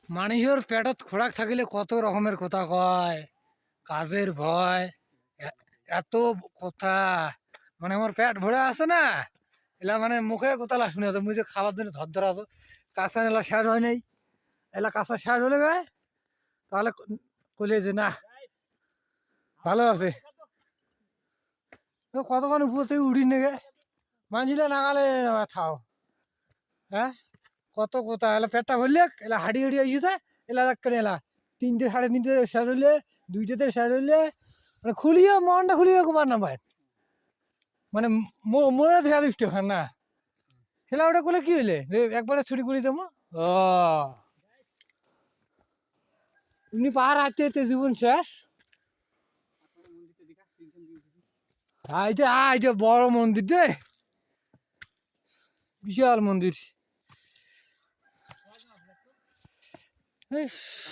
মানুষের পেটত খোরাক থাকিলে কত রকমের কথা কয়, কাজের ভয়, এত কথা। মানে আমার পেট ভরে আছে না, এলা মানে মুখে কথা শুনে আছে, মুই যে খাবার জন্য ধর ধরা আছো, কাঁচা এলা শেষ হয় নাই, এলা কাঁচা শেষ হলে গায়ে তাহলে কলে যে না ভালো আছে। কতক্ষণ উপর থেকে উঠি নেগে মানছিলে নাগালে থাও। হ্যাঁ, কত কথা এলা পেটটা ভরলে এলা হাঁড়ি হাঁড়ি আসিছে, এলা কেন এলা 3টে 3:30 শেষ হইলে, 2টেতে শেষ হইলে, মানে খুলিয়ে মনটা খুলিয়ে কুমার না ভাই, মানে মনে দেখা দিস খান না খেলা ওটা করলে কি হইলে যে একবারে ছুটি করে যাবো। ও এমনি পাহাড় হাঁটতে হাঁটতে জীবন শেষ। এইটা বড় মন্দির রে, বিশাল মন্দির।